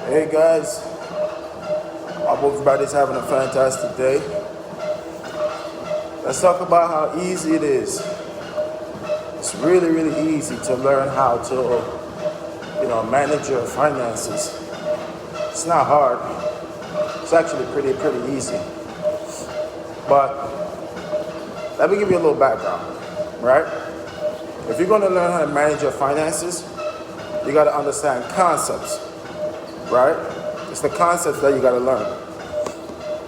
Hey guys, I hope everybody's having a fantastic day. Let's talk about how easy it is. It's really, really easy to learn how to, manage your finances. It's not hard. It's actually pretty easy. But let me give you a little background, right? If you're going to learn how to manage your finances, you got to understand concepts, right? It's the concepts that you got to learn,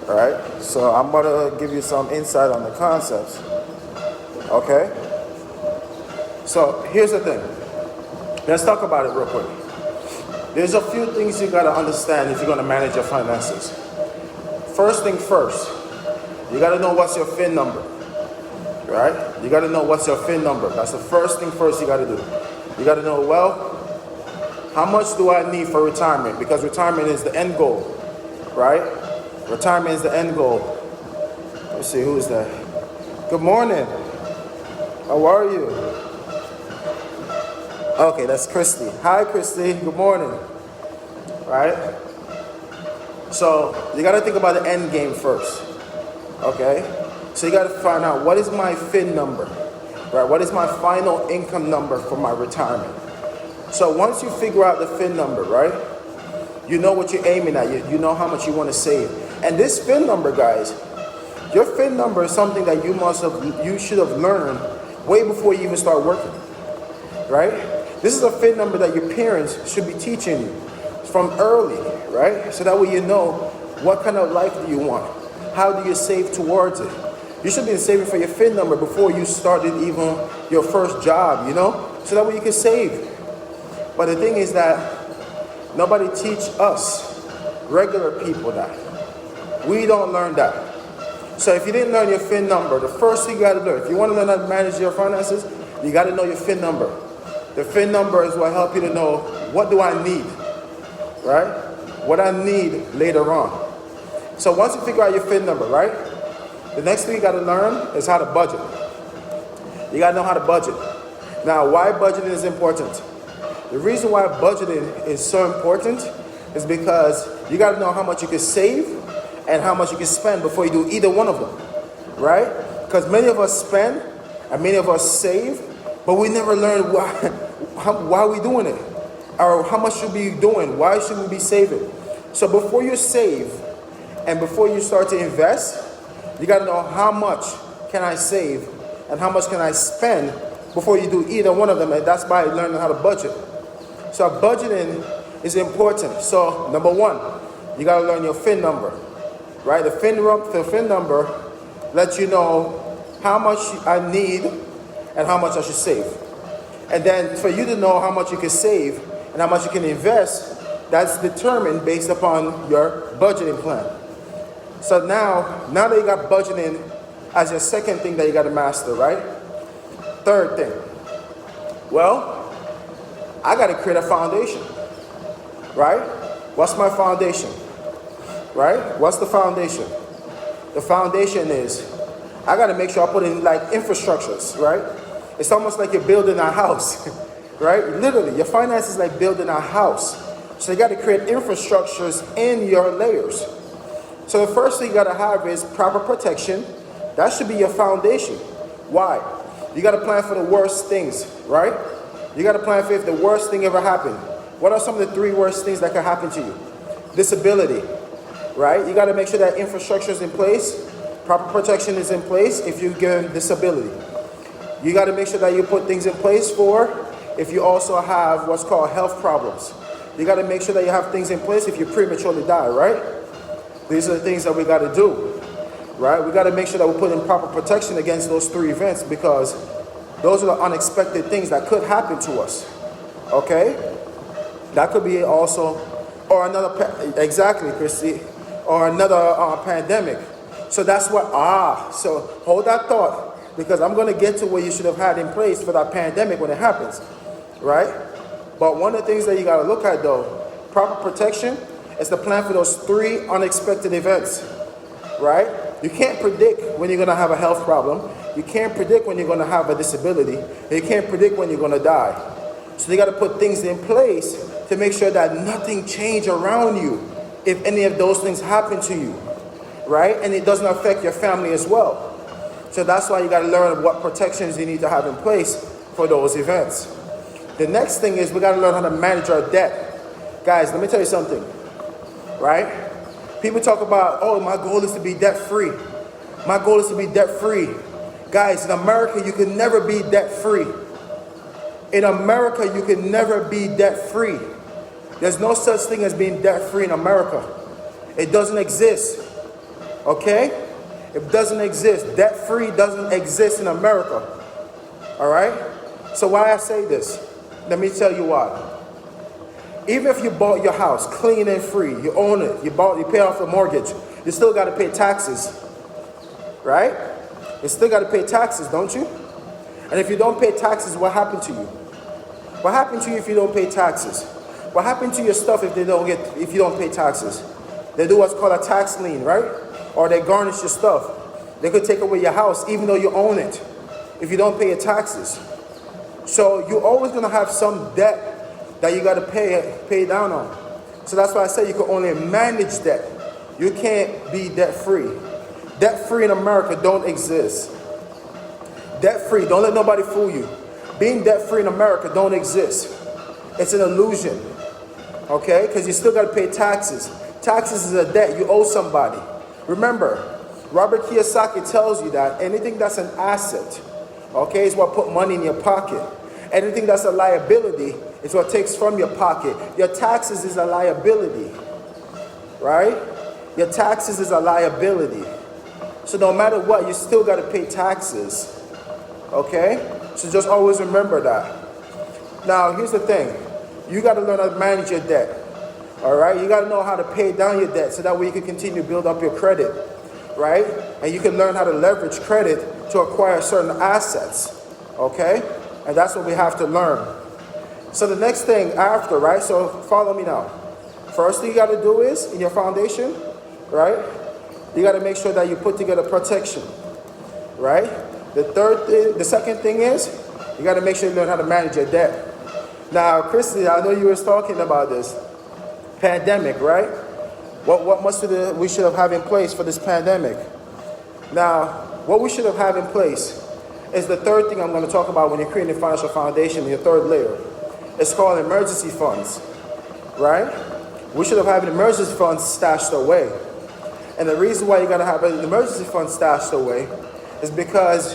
all right? So I'm about to give you some insight on the concepts, okay? So here's the thing. Let's talk about it real quick. There's a few things you got to understand if you're going to manage your finances. First thing first, you got to know what's your FIN number, right? You got to know what's your FIN number. That's the first thing first you got to do. You got to know, well, how much do I need for retirement? Because retirement is the end goal, right? Retirement is the end goal. Let's see, who is that? Good morning. How are you? Okay, that's Christy. Hi, Christy. Good morning. Right? So you got to think about the end game first. Okay? So you got to find out, what is my FIN number? Right? What is my final income number for my retirement? So once you figure out the FIN number, right? You know what you're aiming at. You know how much you want to save. And this FIN number, guys, your FIN number is something that you should have learned way before you even start working. Right? This is a FIN number that your parents should be teaching you from early, right? So that way you know what kind of life do you want. How do you save towards it? You should be saving for your FIN number before you started even your first job, so that way you can save. But the thing is that nobody teach us, regular people, that. We don't learn that. So if you didn't learn your FIN number, the first thing you got to learn, if you want to learn how to manage your finances, you got to know your FIN number. The FIN number is what help you to know, what do I need, right? What I need later on. So once you figure out your FIN number, right? The next thing you got to learn is how to budget. You got to know how to budget. Now, why budgeting is important? The reason why budgeting is so important is because you got to know how much you can save and how much you can spend before you do either one of them, right? Because many of us spend and many of us save, but we never learn why we doing it, or how much should we be doing, why should we be saving. So before you save and before you start to invest, you got to know how much can I save and how much can I spend before you do either one of them, and that's by learning how to budget. So budgeting is important. So number one, you got to learn your FIN number, right? The FIN number lets you know how much I need and how much I should save. And then for you to know how much you can save and how much you can invest, that's determined based upon your budgeting plan. So now that you got budgeting as your second thing that you got to master, right? Third thing, well, I got to create a foundation, right? What's my foundation, right? What's the foundation? The foundation is, I got to make sure I put in like infrastructures, right? It's almost like you're building a house, right? Literally, your finances is like building a house. So you got to create infrastructures in your layers. So the first thing you got to have is proper protection. That should be your foundation. Why? You got to plan for the worst things, right? You got to plan for if the worst thing ever happened. What are some of the 3 worst things that could happen to you? Disability, right? You got to make sure that infrastructure is in place. Proper protection is in place if you get disability. You got to make sure that you put things in place for if you also have what's called health problems. You got to make sure that you have things in place if you prematurely die, right? These are the things that we got to do, right? We got to make sure that we put in proper protection against those 3 events, because those are the unexpected things that could happen to us, okay? That could be also, or another, exactly, Christy, or another pandemic. So that's what, so hold that thought, because I'm going to get to what you should have had in place for that pandemic when it happens, right? But one of the things that you got to look at, though, proper protection is to plan for those 3 unexpected events, right? You can't predict when you're going to have a health problem. You can't predict when you're going to have a disability. You can't predict when you're going to die. So you got to put things in place to make sure that nothing change around you if any of those things happen to you, right? And it doesn't affect your family as well. So that's why you got to learn what protections you need to have in place for those events. The next thing is we got to learn how to manage our debt. Guys, let me tell you something, right? People talk about, oh, my goal is to be debt-free. My goal is to be debt-free. Guys, in America, you can never be debt-free. In America, you can never be debt-free. There's no such thing as being debt-free in America. It doesn't exist, okay? It doesn't exist. Debt-free doesn't exist in America, all right? So why I say this? Let me tell you why. Even if you bought your house clean and free, you own it, you pay off the mortgage, you still got to pay taxes, right? You still got to pay taxes, don't you? And if you don't pay taxes, what happened to you? What happened to you if you don't pay taxes? What happened to your stuff if you don't pay taxes? They do what's called a tax lien, right? Or they garnish your stuff. They could take away your house even though you own it if you don't pay your taxes. So you're always going to have some debt that you got to pay down on. So that's why I say you can only manage debt. You can't be debt-free. Debt-free in America don't exist. Debt-free, don't let nobody fool you. Being debt-free in America don't exist. It's an illusion, okay? Because you still got to pay taxes. Taxes is a debt you owe somebody. Remember, Robert Kiyosaki tells you that anything that's an asset, okay, is what put money in your pocket. Anything that's a liability is what takes from your pocket. Your taxes is a liability, right? Your taxes is a liability. So no matter what, you still got to pay taxes, okay? So just always remember that. Now, here's the thing. You got to learn how to manage your debt, all right? You got to know how to pay down your debt so that way you can continue to build up your credit, right? And you can learn how to leverage credit to acquire certain assets, okay? And that's what we have to learn. So the next thing after, right? So follow me now. First thing you got to do is, in your foundation, right? You got to make sure that you put together protection, right? The second thing is, you got to make sure you learn how to manage your debt. Now, Christy, I know you were talking about this pandemic, right? What we should have had in place for this pandemic? Now, what we should have had in place is the third thing I'm going to talk about when you're creating a financial foundation, your third layer. It's called emergency funds, right? We should have had an emergency fund stashed away. And the reason why you got to have an emergency fund stashed away is because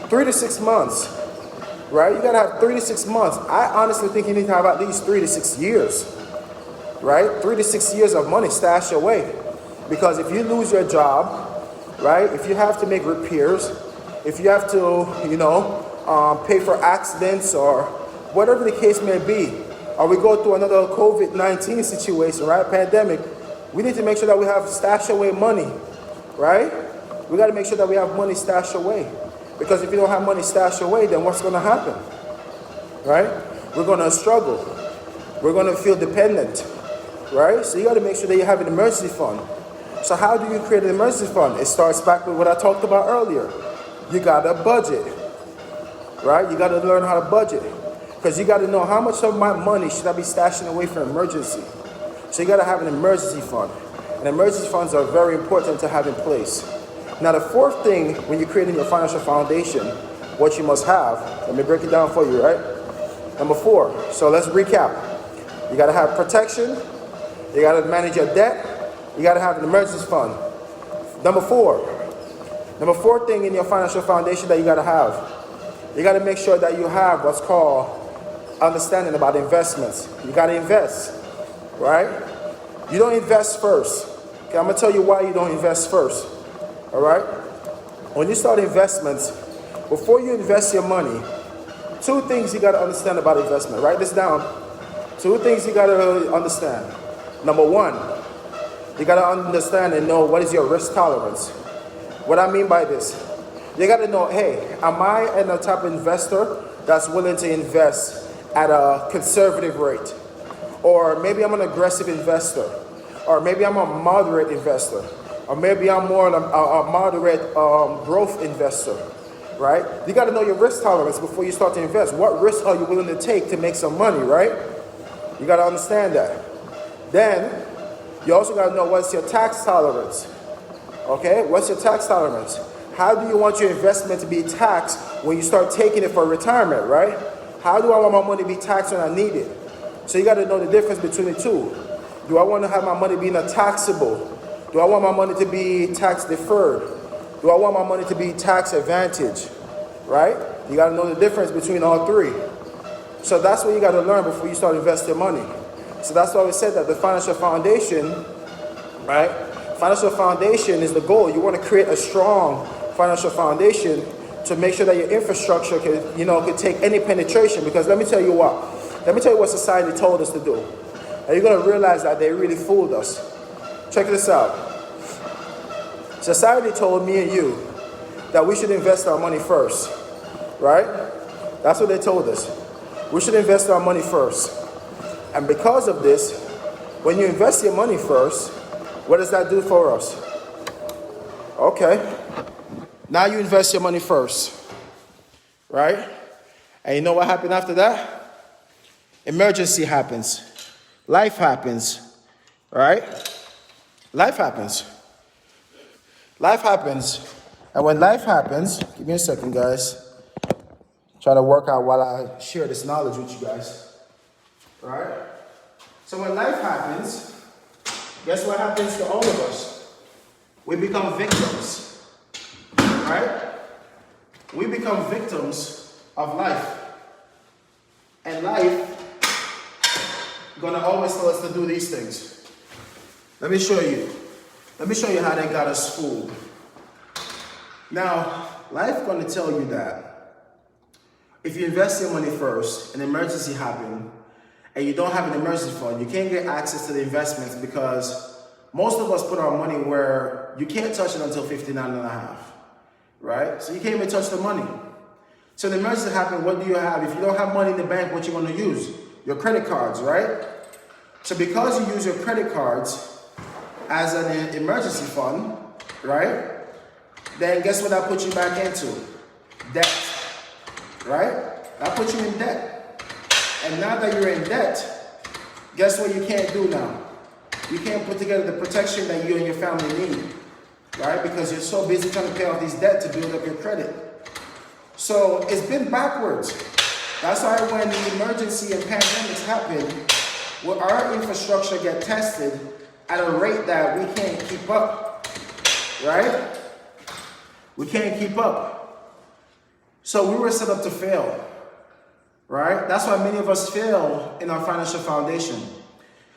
3 to 6 months, right? You got to have 3 to 6 months. I honestly think you need to have at least 3 to 6 years, right? 3 to 6 years of money stashed away. Because if you lose your job, right? If you have to make repairs, if you have to, pay for accidents or whatever the case may be, or we go through another COVID-19 situation, right? Pandemic, we need to make sure that we have stashed away money, right? We got to make sure that we have money stashed away. Because if you don't have money stashed away, then what's going to happen, right? We're going to struggle. We're going to feel dependent, right? So you got to make sure that you have an emergency fund. So how do you create an emergency fund? It starts back with what I talked about earlier. You got to budget, right? You got to learn how to budget. Because you got to know how much of my money should I be stashing away for emergency. So you got to have an emergency fund. And emergency funds are very important to have in place. Now the fourth thing when you're creating your financial foundation, what you must have, let me break it down for you, right? Number 4, so let's recap. You got to have protection. You got to manage your debt. You got to have an emergency fund. Number four thing in your financial foundation that you got to have, you got to make sure that you have what's called understanding about investments. You got to invest, right? You don't invest first. Okay, I'm going to tell you why you don't invest first, all right? When you start investments, before you invest your money, 2 things you got to understand about investment. Write this down. 2 things you got to understand. Number 1, you got to understand and know what is your risk tolerance. What I mean by this, you got to know, hey, am I a type of investor that's willing to invest at a conservative rate? Or maybe I'm an aggressive investor. Or maybe I'm a moderate investor. Or maybe I'm more a moderate growth investor, right? You got to know your risk tolerance before you start to invest. What risks are you willing to take to make some money, right? You got to understand that. Then, you also got to know what's your tax tolerance. Okay? What's your tax tolerance? How do you want your investment to be taxed when you start taking it for retirement, right? How do I want my money to be taxed when I need it? So you got to know the difference between the two. Do I want to have my money being taxable? Do I want my money to be tax deferred? Do I want my money to be tax advantage? Right? You got to know the difference between all three. So that's what you got to learn before you start investing money. So that's why we said that the financial foundation, right? Financial foundation is the goal. You want to create a strong financial foundation to make sure that your infrastructure can take any penetration. Because let me tell you what society told us to do. And you're going to realize that they really fooled us. Check this out. Society told me and you that we should invest our money first, right? That's what they told us. We should invest our money first. And because of this, when you invest your money first, what does that do for us? Okay. Now you invest your money first, right? And you know what happened after that? Emergency happens. Life happens, right? Life happens. Life happens. And when life happens, give me a second, guys. Try to work out while I share this knowledge with you guys, right? So when life happens, guess what happens to all of us? We become victims, right? We become victims of life. And life gonna always tell us to do these things. Let me show you. Let me show you how they got us fooled. Now, life gonna tell you that if you invest your money first, an emergency happens, and you don't have an emergency fund, you can't get access to the investments because most of us put our money where you can't touch it until 59 and a half, right? So you can't even touch the money. So the emergency happens, what do you have? If you don't have money in the bank, what you gonna use? Your credit cards, right? So because you use your credit cards as an emergency fund, right? Then guess what that puts you back into? Debt, right? That puts you in debt. And now that you're in debt, guess what you can't do now? You can't put together the protection that you and your family need, right? Because you're so busy trying to pay off these debt to build up your credit. So it's been backwards. That's why when the emergency and pandemics happen, well, our infrastructure get tested at a rate that we can't keep up, right? We can't keep up. So we were set up to fail, right? That's why many of us fail in our financial foundation,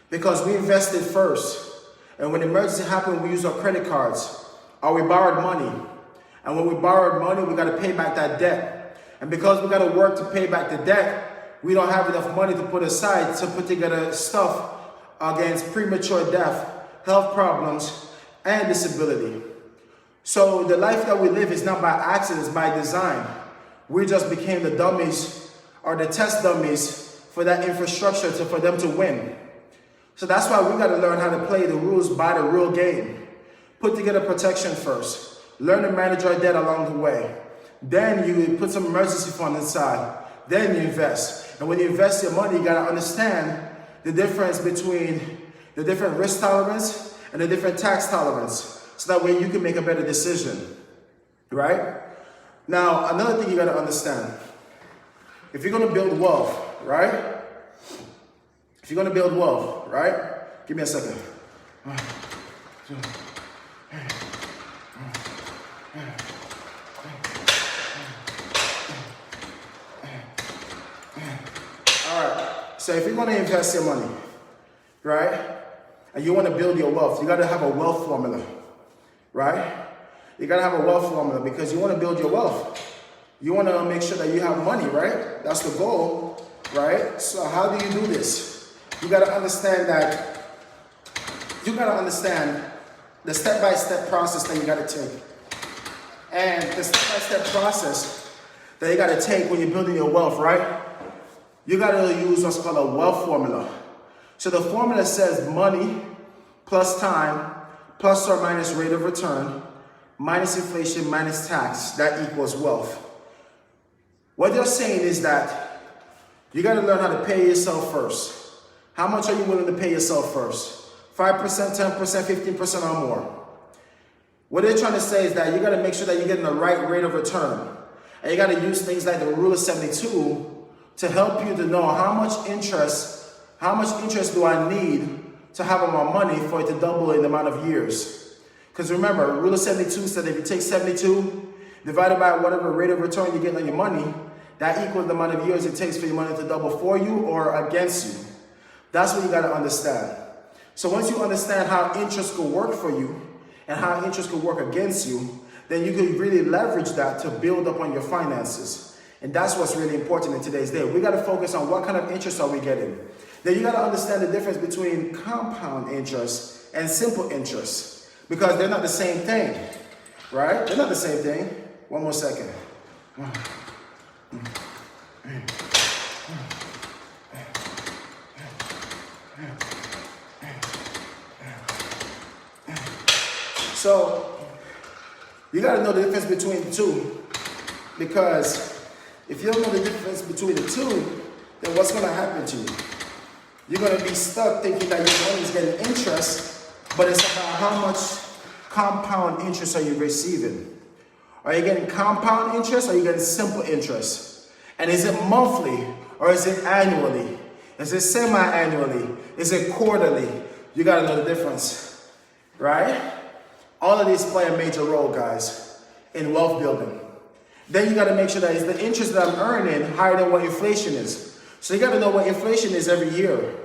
because we invested first. And when emergency happened, we used our credit cards, or we borrowed money. And when we borrowed money, we got to pay back that debt. And because we got to work to pay back the debt, we don't have enough money to put aside to put together stuff against premature death, health problems, and disability. So the life that we live is not by accident, it's by design. We just became the dummies or the test dummies for that infrastructure for them to win. So that's why we got to learn how to play the rules by the real game. Put together protection first. Learn to manage our debt along the way. Then you put some emergency fund inside. Then you invest. And when you invest your money, you got to understand the difference between the different risk tolerance and the different tax tolerance. So that way you can make a better decision, right? Now, another thing you got to understand. If you're going to build wealth, right? If you're going to build wealth, right? Give me a second. So if you're going to invest your money, right, and you want to build your wealth, you got to have a wealth formula, right? You got to have a wealth formula because you want to build your wealth. You want to make sure that you have money, right? That's the goal, right? So how do you do this? You got to understand that, you got to understand the step-by-step process that you got to take. And the step-by-step process that you got to take when you're building your wealth, right? You got to use what's called a wealth formula. So the formula says money plus time plus or minus rate of return minus inflation minus tax, that equals wealth. What they're saying is that you got to learn how to pay yourself first. How much are you willing to pay yourself first? 5%, 10%, 15% or more. What they're trying to say is that you got to make sure that you're getting the right rate of return. And you got to use things like the rule of 72 to help you to know how much interest do I need to have on my money for it to double in the amount of years. Because remember, rule of 72 said if you take 72 divided by whatever rate of return you get on your money, that equals the amount of years it takes for your money to double for you or against you. That's what you got to understand. So once you understand how interest could work for you and how interest could work against you, then you can really leverage that to build up on your finances. And that's what's really important in today's day. We got to focus on what kind of interest are we getting. Then you got to understand the difference between compound interest and simple interest, because they're not the same thing, right? They're not the same thing. One more second. So you got to know the difference between the two, because if you don't know the difference between the two, then what's going to happen to you? You're going to be stuck thinking that your money is getting interest, but it's about how much compound interest are you receiving. Are you getting compound interest or are you getting simple interest? And is it monthly or is it annually? Is it semi-annually? Is it quarterly? You got to know the difference, right? All of these play a major role, guys, in wealth building. Then you got to make sure that is the interest that I'm earning higher than what inflation is. So you got to know what inflation is every year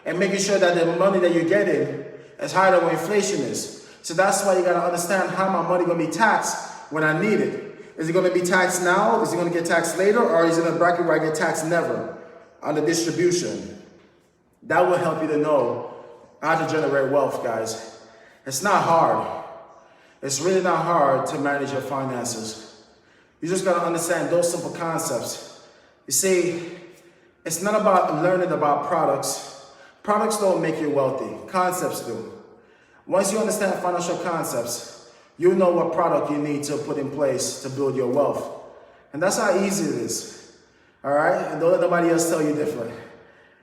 and making sure that the money that you're getting is higher than what inflation is. So that's why you got to understand how my money going to be taxed when I need it. Is it going to be taxed now? Is it going to get taxed later? Or is it in a bracket where I get taxed never on the distribution? That will help you to know how to generate wealth, guys. It's not hard. It's really not hard to manage your finances. You just got to understand those simple concepts. You see, it's not about learning about products. Products don't make you wealthy. Concepts do. Once you understand financial concepts, you know what product you need to put in place to build your wealth. And that's how easy it is. All right? And don't let nobody else tell you different.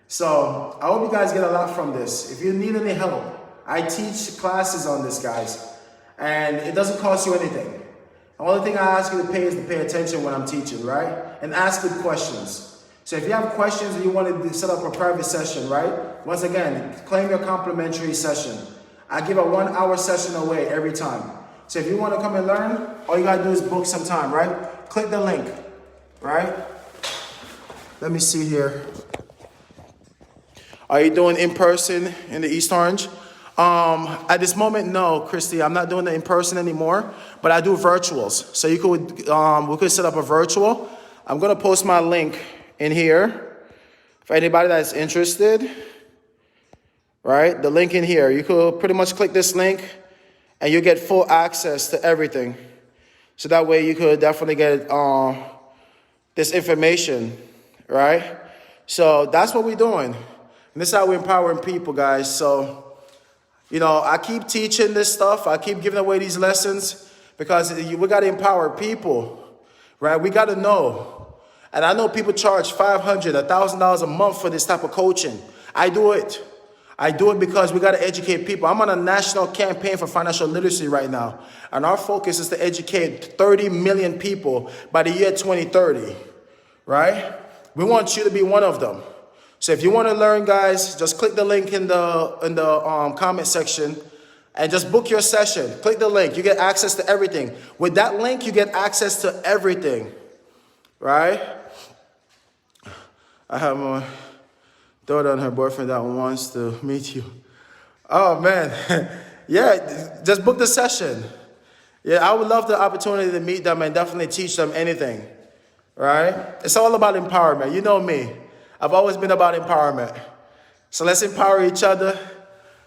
So I hope you guys get a lot from this. If you need any help, I teach classes on this, guys. And it doesn't cost you anything. The only thing I ask you to pay is to pay attention when I'm teaching, right? And ask good questions. So if you have questions and you want to set up a private session, right? Once again, claim your complimentary session. I give a 1 hour session away every time. So if you want to come and learn, all you got to do is book some time, right? Click the link, right? Let me see here. Are you doing in person in the East Orange? At this moment, no, Christy, I'm not doing it in person anymore, but I do virtuals. So you could, we could set up a virtual. I'm going to post my link in here for anybody that's interested, right? The link in here, you could pretty much click this link and you get full access to everything. So that way you could definitely get this information, right? So that's what we're doing. And this is how we're empowering people, guys. So, you know, I keep teaching this stuff. I keep giving away these lessons because we got to empower people, right? We got to know. And I know people charge $500, $1,000 a month for this type of coaching. I do it. I do it because we got to educate people. I'm on a national campaign for financial literacy right now. And our focus is to educate 30 million people by the year 2030, right? We want you to be one of them. So if you want to learn, guys, just click the link in the comment section and just book your session. Click the link. You get access to everything. With that link, you get access to everything, right? I have my daughter and her boyfriend that wants to meet you. Oh, man. Yeah, just book the session. Yeah, I would love the opportunity to meet them and definitely teach them anything, right? It's all about empowerment. You know me. I've always been about empowerment. So let's empower each other,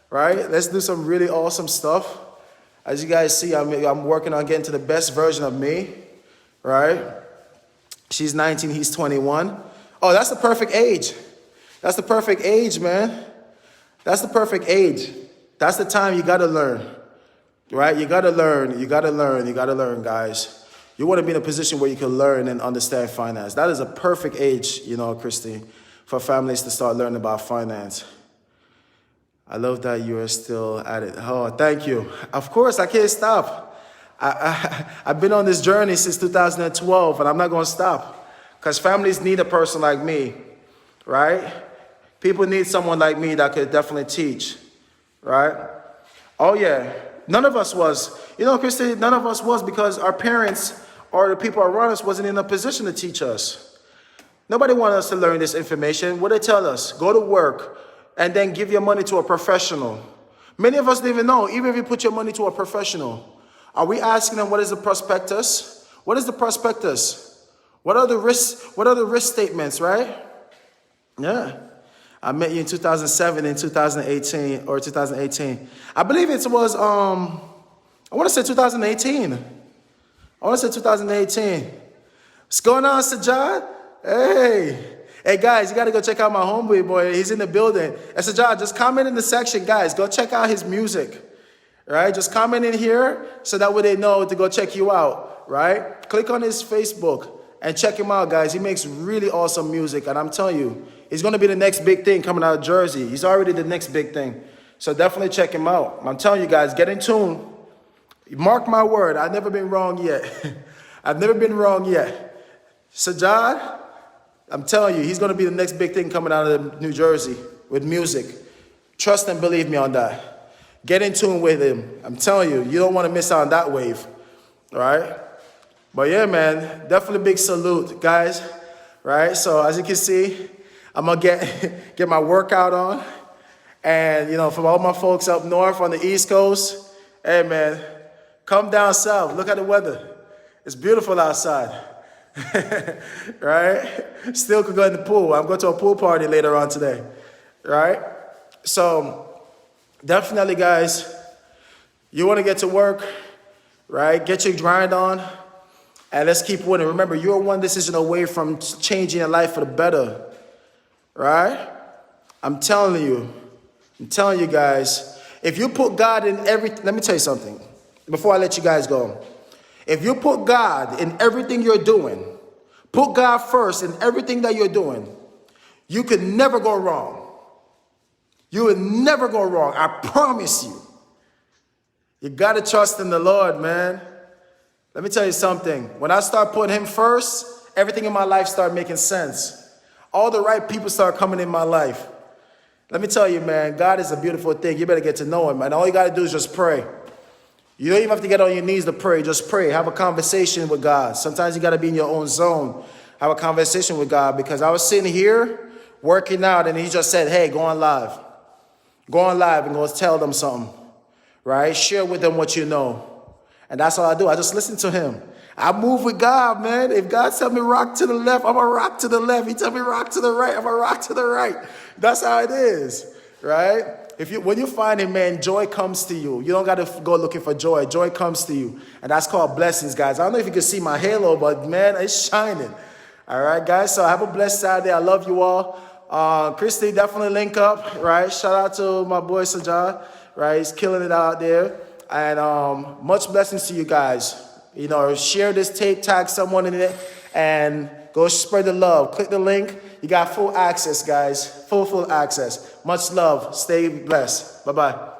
right? Let's do some really awesome stuff. As you guys see, I'm working on getting to the best version of me, right? She's 19, he's 21. Oh, that's the perfect age. That's the perfect age, man. That's the perfect age. That's the time you got to learn, right? You got to learn. You got to learn. You got to learn, guys. You want to be in a position where you can learn and understand finance. That is a perfect age, you know, Christy, for families to start learning about finance. I love that you are still at it. Oh, thank you. Of course, I can't stop. I've been on this journey since 2012, and I'm not going to stop. Because families need a person like me, right? People need someone like me that could definitely teach, right? Oh, yeah. None of us was. You know, Christy, none of us was because our parents or the people around us wasn't in a position to teach us. Nobody wanted us to learn this information. What they tell us? Go to work and then give your money to a professional. Many of us don't even know, even if you put your money to a professional, are we asking them what is the prospectus? What is the prospectus? What are the risk statements, right? Yeah. I met you in 2007 and 2018 or 2018. I believe it was I want to say 2018. I want to say 2018. What's going on, Sajad? Hey guys, you got to go check out my homeboy boy. He's in the building. And Sajad, just comment in the section, guys. Go check out his music, right? Just comment in here so that way they know to go check you out, right? Click on his Facebook and check him out, guys. He makes really awesome music, and I'm telling you, he's going to be the next big thing coming out of Jersey. He's already the next big thing. So definitely check him out. I'm telling you guys, get in tune. Mark my word, I've never been wrong yet. I've never been wrong yet. Sajad, I'm telling you, he's going to be the next big thing coming out of New Jersey with music. Trust and believe me on that. Get in tune with him. I'm telling you, you don't want to miss out on that wave. All right? But yeah, man, definitely big salute, guys. Right? So as you can see, I'm going to get my workout on. And, you know, from all my folks up north on the East Coast, hey, man, come down south. Look at the weather. It's beautiful outside. Right? Still could go in the pool. I'm going to a pool party later on today. Right? So definitely, guys, you want to get to work, right? Get your grind on, and let's keep winning. Remember, you're one decision away from changing your life for the better. Right? I'm telling you guys, if you put God in everything, let me tell you something before I let you guys go. If you put God in everything you're doing, put God first in everything that you're doing, you can never go wrong. You will never go wrong. I promise you. You got to trust in the Lord, man. Let me tell you something. When I start putting him first, everything in my life start making sense. All the right people start coming in my life. Let me tell you, man, God is a beautiful thing. You better get to know him. And all you got to do is just pray. You don't even have to get on your knees to pray. Just pray. Have a conversation with God. Sometimes you got to be in your own zone. Have a conversation with God. Because I was sitting here working out and he just said, hey, go on live. Go on live and go tell them something. Right? Share with them what you know. And that's all I do. I just listen to him. I move with God, man. If God tell me rock to the left, I'm going to rock to the left. He tell me rock to the right, I'm going to rock to the right. That's how it is. Right? When you find him, man, joy comes to you. You don't got to go looking for joy. Joy comes to you. And that's called blessings, guys. I don't know if you can see my halo, but, man, it's shining. All right, guys? So have a blessed Saturday. I love you all. Christy, definitely link up, right? Shout out to my boy, Sajad, right? He's killing it out there. And much blessings to you guys. You know, share this tape, tag someone in it, and go spread the love. Click the link. You got full access, guys. Full access. Much love. Stay blessed. Bye-bye.